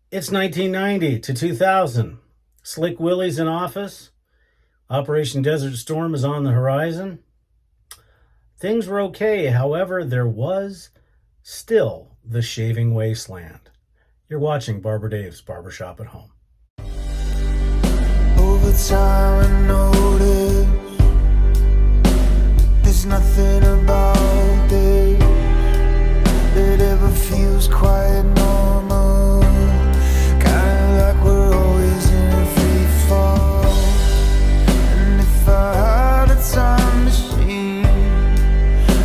It's 1990 to 2000. Slick Willie's in office. Operation Desert Storm is on the horizon. Things were okay. However, there was still the shaving wasteland. You're watching Barber Dave's Barbershop at Home. Over time I noticed there's nothing about this that ever feels quite normal. Kinda like we're always in a free fall. And if I had a time machine,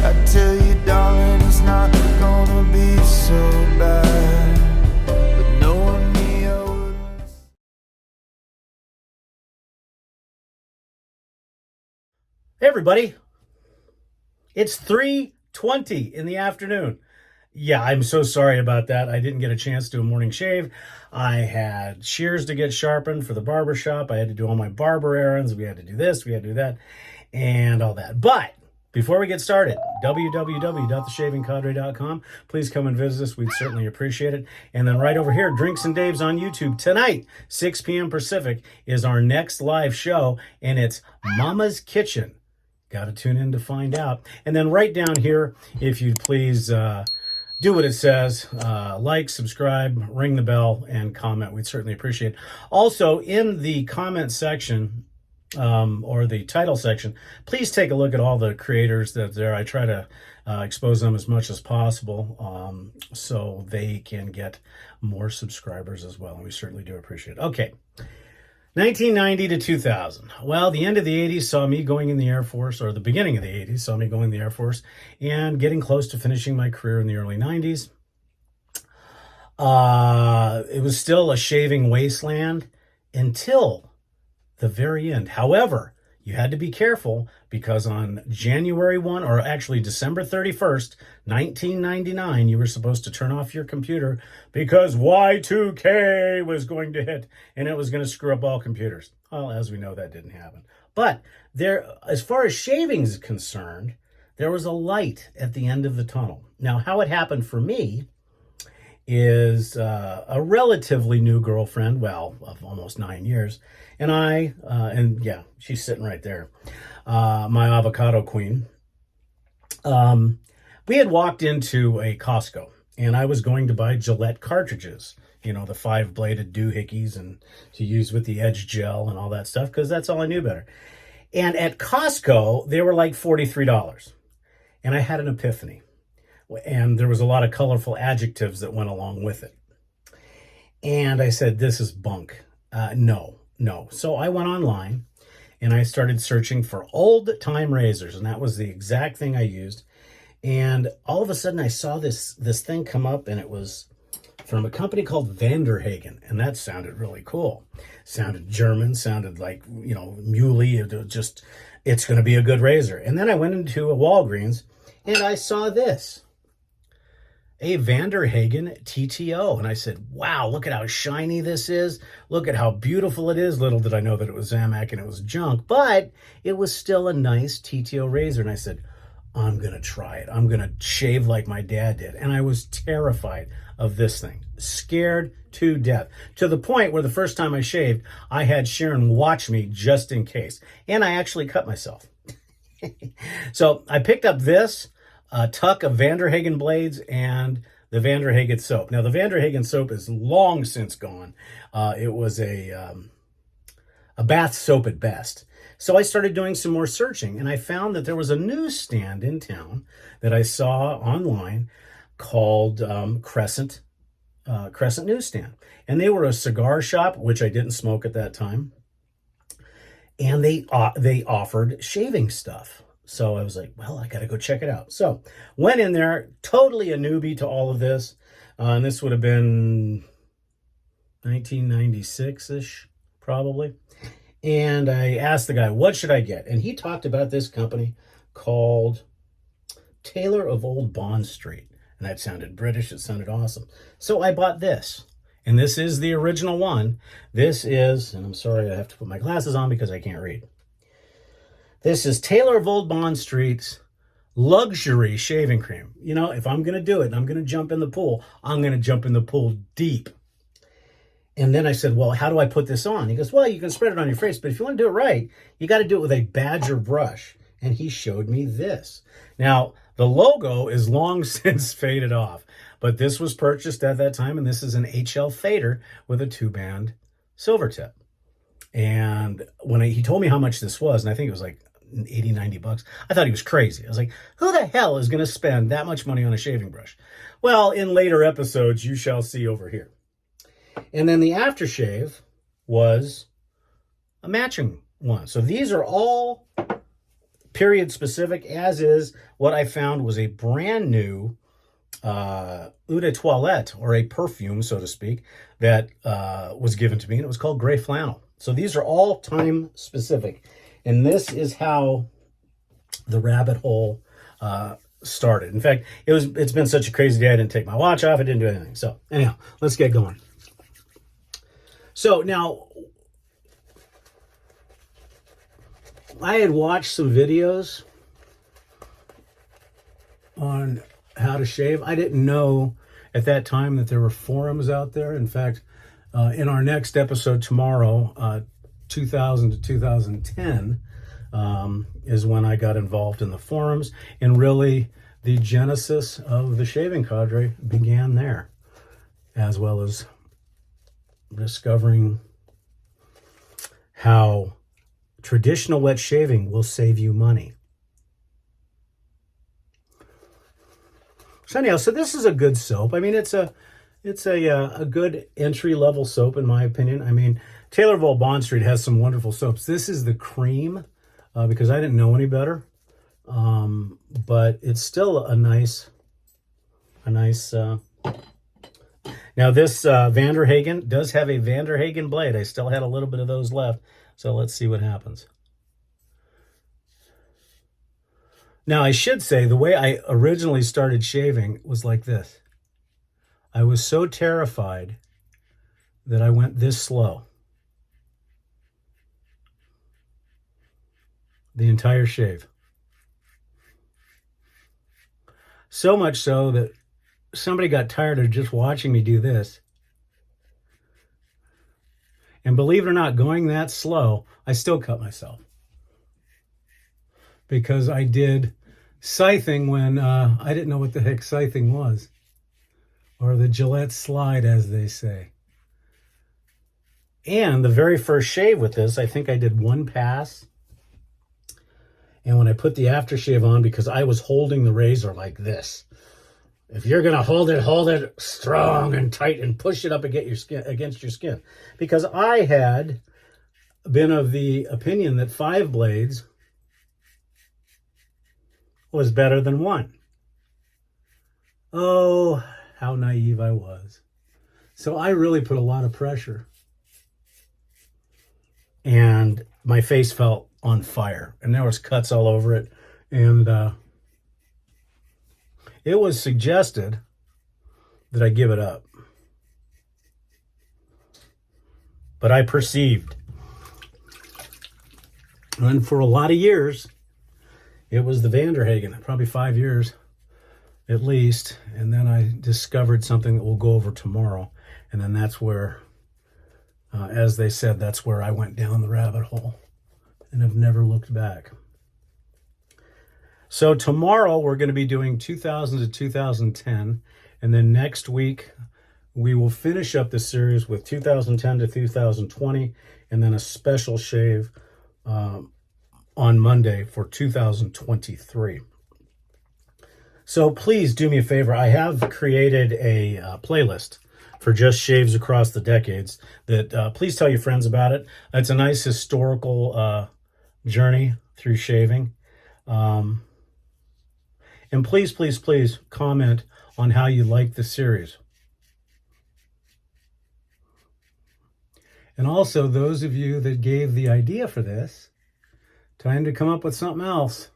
I'd tell you, darling, it's not gonna be so bad. But knowing me, I wouldn't. Hey everybody, it's 3:20 in the afternoon. Yeah, I'm so sorry about that. I didn't get a chance to do a morning shave. I had shears to get sharpened for the barber shop. I had to do all my barber errands. We had to do this, we had to do that, and all that. But before we get started, www.theshavingcadre.com. Please come and visit us. We'd certainly appreciate it. And then right over here, Drinks and Daves on YouTube. Tonight, 6 p.m. Pacific, is our next live show, and it's Mama's Kitchen. Got to tune in to find out. And then right down here, if you'd please do what it says, like, subscribe, ring the bell, and comment. We'd certainly appreciate it. Also, in the comment section, or the title section, please take a look at all the creators that are there. I try to expose them as much as possible so they can get more subscribers as well. And we certainly do appreciate it. Okay. 1990 to 2000. Well, the end of the 80s saw me going in the Air Force, or the beginning of the 80s saw me going in the Air Force, and getting close to finishing my career in the early 90s. It was still a shaving wasteland until the very end. However, you had to be careful because on January 1, or actually December 31st, 1999, you were supposed to turn off your computer because Y2K was going to hit and it was going to screw up all computers. Well, as we know, that didn't happen. But there, as far as shaving is concerned, there was a light at the end of the tunnel. Now, how it happened for me is a relatively new girlfriend, well, of almost 9 years, and yeah, she's sitting right there, my avocado queen. We had walked into a Costco, and I was going to buy Gillette cartridges, you know, the 5-bladed doohickeys and to use with the edge gel and all that stuff, because that's all I knew better. And at Costco, they were like $43, and I had an epiphany. And there was a lot of colorful adjectives that went along with it. And I said, this is bunk. No. So I went online and I started searching for old time razors. And that was the exact thing I used. And all of a sudden I saw this thing come up, and it was from a company called Vanderhagen. And that sounded really cool. Sounded German, sounded like, you know, muley. It's going to be a good razor. And then I went into a Walgreens and I saw this. A Vanderhagen TTO. And I said, wow, look at how shiny this is. Look at how beautiful it is. Little did I know that it was Zamac and it was junk, but it was still a nice TTO razor. And I said, I'm going to try it. I'm going to shave like my dad did. And I was terrified of this thing, scared to death, to the point where the first time I shaved, I had Sharon watch me just in case. And I actually cut myself. So I picked up this, a tuck of Vanderhagen blades, and the Vanderhagen soap. Now, the Vanderhagen soap is long since gone. It was a bath soap at best. So I started doing some more searching, and I found that there was a newsstand in town that I saw online called Crescent Newsstand. And they were a cigar shop, which I didn't smoke at that time. And they offered shaving stuff. So I was like, well, I got to go check it out. So went in there, totally a newbie to all of this. And this would have been 1996-ish, probably. And I asked the guy, what should I get? And he talked about this company called Taylor of Old Bond Street. And that sounded British. It sounded awesome. So I bought this. And this is the original one. This is, and I'm sorry I have to put my glasses on because I can't read. This is Taylor of Old Bond Street's luxury shaving cream. You know, if I'm going to do it and I'm going to jump in the pool, I'm going to jump in the pool deep. And then I said, well, how do I put this on? He goes, well, you can spread it on your face, but if you want to do it right, you got to do it with a Badger brush. And he showed me this. Now, the logo is long since faded off, but this was purchased at that time, and this is an HL fader with a 2-band silver tip. And when he told me how much this was, and I think it was like 80, 90 bucks, I thought he was crazy. I was like, who the hell is going to spend that much money on a shaving brush? Well, in later episodes, you shall see over here. And then the aftershave was a matching one. So these are all period specific, as is what I found was a brand new eau de toilette, or a perfume, so to speak, that was given to me, and it was called Gray Flannel. So these are all time specific. And this is how the rabbit hole started. In fact, it's been such a crazy day, I didn't take my watch off, I didn't do anything. So anyhow, let's get going. So now, I had watched some videos on how to shave. I didn't know at that time that there were forums out there. In fact, in our next episode tomorrow, 2000 to 2010, is when I got involved in the forums, and really the genesis of the shaving cadre began there, as well as discovering how traditional wet shaving will save you money. So anyhow, so this is a good soap. I mean, it's a good entry-level soap, in my opinion. I mean, Taylorville Bond Street has some wonderful soaps. This is the cream, because I didn't know any better. But it's still a nice. Now this Vanderhagen does have a Vanderhagen blade. I still had a little bit of those left, so let's see what happens. Now I should say the way I originally started shaving was like this. I was so terrified that I went this slow. The entire shave. So much so that somebody got tired of just watching me do this. And believe it or not, going that slow, I still cut myself. Because I did scything when I didn't know what the heck scything was. Or the Gillette slide, as they say. And the very first shave with this, I think I did one pass. And when I put the aftershave on, because I was holding the razor like this. If you're going to hold it strong and tight and push it up against your skin. Because I had been of the opinion that 5 blades was better than 1. Oh, how naive I was. So I really put a lot of pressure. And my face felt on fire. And there was cuts all over it. And it was suggested that I give it up. But I perceived. And for a lot of years, it was the Vanderhagen, probably 5 years at least. And then I discovered something that we'll go over tomorrow. And then that's where, as they said, that's where I went down the rabbit hole and have never looked back. So tomorrow we're going to be doing 2000 to 2010. And then next week we will finish up the series with 2010 to 2020. And then a special shave on Monday for 2023. So please do me a favor. I have created a playlist for just shaves across the decades that please tell your friends about it. It's a nice historical journey through shaving. And please, please, please comment on how you like the series. And also, those of you that gave the idea for this, time to come up with something else.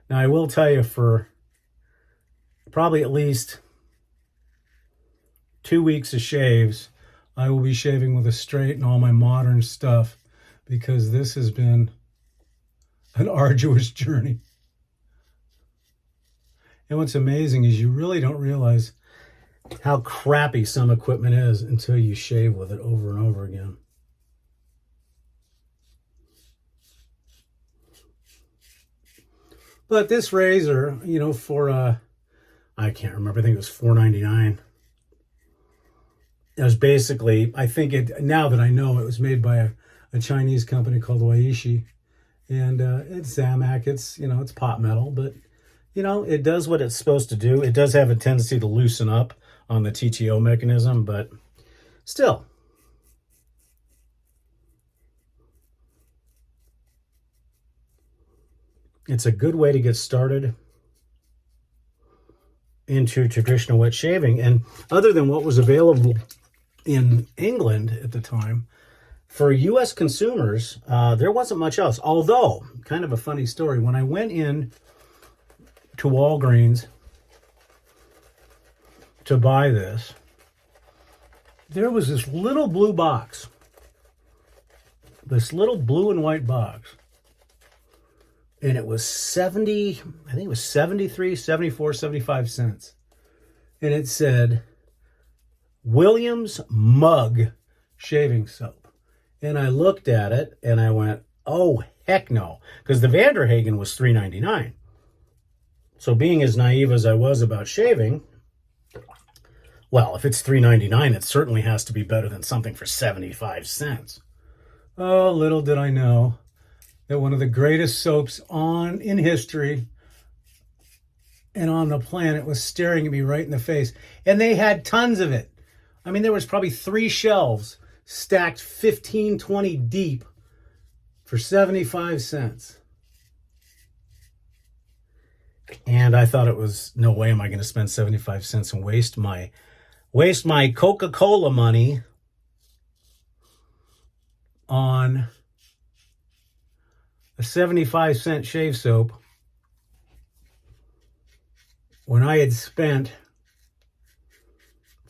Now, I will tell you, for probably at least 2 weeks of shaves, I will be shaving with a straight and all my modern stuff, because this has been an arduous journey. And what's amazing is you really don't realize how crappy some equipment is until you shave with it over and over again. But this razor, you know, for I can't remember, I think it was $4.99. It was basically, I think it, now that I know, it was made by a Chinese company called Waishi. And it's Zamac, it's, you know, it's pot metal, but, you know, it does what it's supposed to do. It does have a tendency to loosen up on the TTO mechanism, but still. It's a good way to get started into traditional wet shaving. And other than what was available in England at the time, for U.S. consumers, there wasn't much else. Although, kind of a funny story, when I went in to Walgreens to buy this, there was this little blue box, this little blue and white box. And it was 70, I think it was 73, 74, 75 cents. And it said, Williams Mug Shaving Soap. And I looked at it and I went, oh, heck no. Because the Vanderhagen was $3.99. So being as naive as I was about shaving, well, if it's $3.99, it certainly has to be better than something for 75 cents. Oh, little did I know that one of the greatest soaps in history and on the planet was staring at me right in the face. And they had tons of it. I mean, there was probably 3 shelves stacked 15, 20 deep for 75 cents. And I thought it was, no way am I going to spend 75 cents and waste my Coca-Cola money on a 75-cent shave soap when I had spent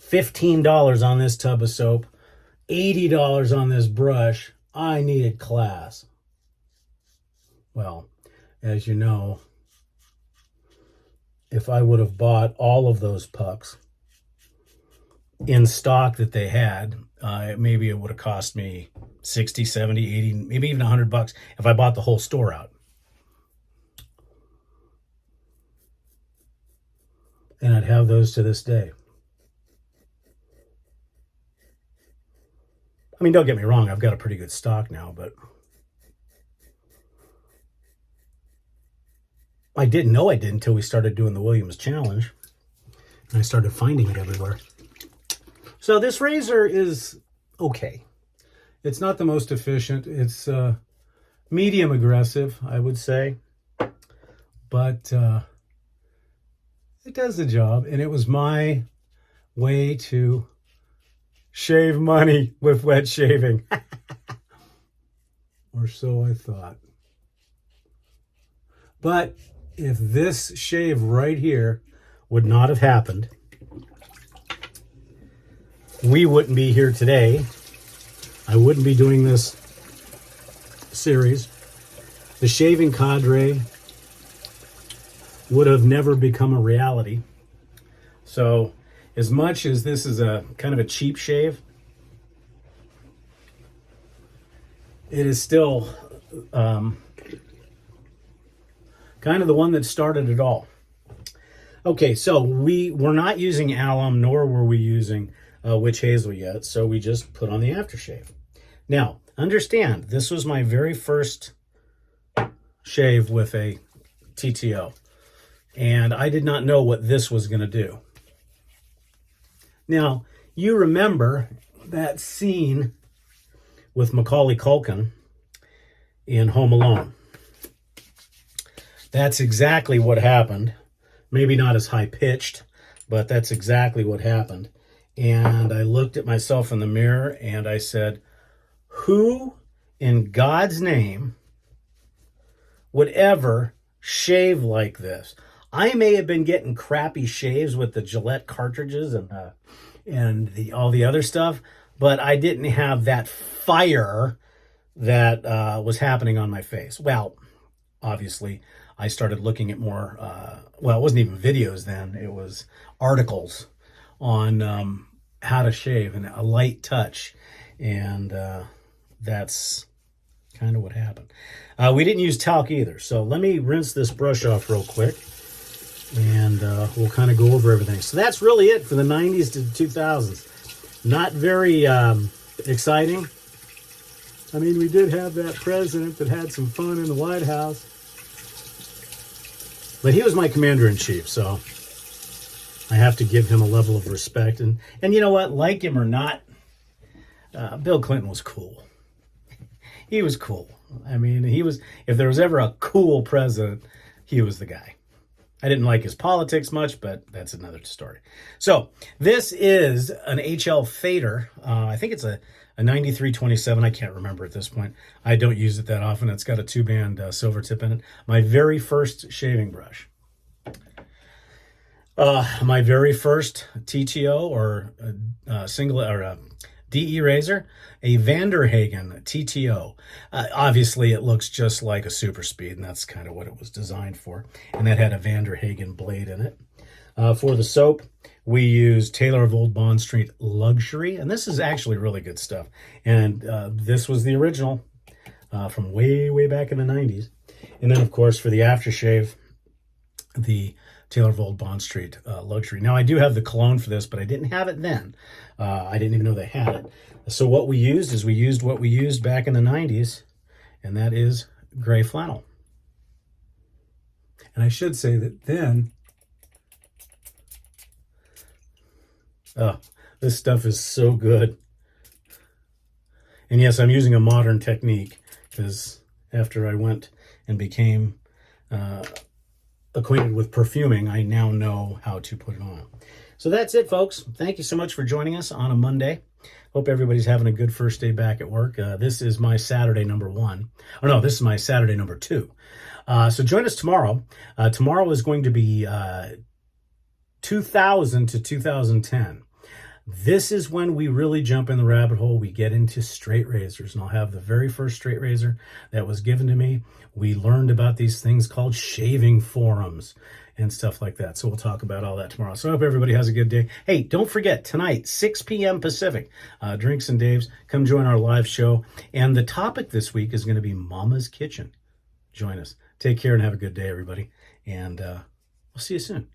$15 on this tub of soap, $80 on this brush. I needed class. Well, as you know, if I would have bought all of those pucks in stock that they had, maybe it would have cost me 60, 70, 80, maybe even $100 if I bought the whole store out. And I'd have those to this day. I mean, don't get me wrong, I've got a pretty good stock now, but I didn't know I did until we started doing the Williams Challenge. And I started finding it everywhere. So this razor is okay. It's not the most efficient. It's medium aggressive, I would say. But it does the job. And it was my way to shave money with wet shaving. Or so I thought. But if this shave right here would not have happened, we wouldn't be here today. I wouldn't be doing this series. The shaving cadre would have never become a reality. So as much as this is a kind of a cheap shave, it is still kind of the one that started it all. Okay, so we're not using alum, nor were we using witch hazel yet, so we just put on the aftershave. Now, understand, this was my very first shave with a TTO, and I did not know what this was going to do. Now, you remember that scene with Macaulay Culkin in Home Alone. That's exactly what happened. Maybe not as high-pitched, but that's exactly what happened. And I looked at myself in the mirror and I said, who in God's name would ever shave like this? I may have been getting crappy shaves with the Gillette cartridges and all the other stuff, but I didn't have that fire that was happening on my face. Well, obviously, I started looking at more, well, it wasn't even videos then. It was articles on how to shave and a light touch. And that's kind of what happened. We didn't use talc either. So let me rinse this brush off real quick. And we'll kind of go over everything. So that's really it for the 90s to the 2000s. Not very exciting. I mean, we did have that president that had some fun in the White House. But he was my commander-in-chief, so I have to give him a level of respect. And you know what? Like him or not, Bill Clinton was cool. He was cool. I mean, he was, if there was ever a cool president, he was the guy. I didn't like his politics much, but that's another story. So this is an HL fader. I think it's a 9327. I can't remember at this point. I don't use it that often. It's got a 2-band silver tip in it. My very first shaving brush. My very first TTO or single or DE razor, a Vanderhagen TTO. Obviously, it looks just like a Super Speed, and that's kind of what it was designed for. And that had a Vanderhagen blade in it. For the soap, we used Taylor of Old Bond Street Luxury, and this is actually really good stuff. And this was the original from way, way back in the 90s. And then, of course, for the aftershave, the Taylor of Old Bond Street Luxury. Now, I do have the cologne for this, but I didn't have it then. I didn't even know they had it. So what we used is we used what we used back in the 90s, and that is gray flannel. And I should say that then, this stuff is so good. And yes, I'm using a modern technique because after I went and became acquainted with perfuming, I now know how to put it on. So that's it, folks. Thank you so much for joining us on a Monday. Hope everybody's having a good first day back at work. This is my Saturday number 1. Or no, this is my Saturday number 2. So join us tomorrow. Tomorrow is going to be 2000 to 2010. This is when we really jump in the rabbit hole. We get into straight razors, and I'll have the very first straight razor that was given to me. We learned about these things called shaving forums and stuff like that. So we'll talk about all that tomorrow. So I hope everybody has a good day. Hey, don't forget, tonight, 6 p.m. Pacific, Drinks and Dave's. Come join our live show. And the topic this week is going to be Mama's Kitchen. Join us. Take care and have a good day, everybody. And we'll see you soon.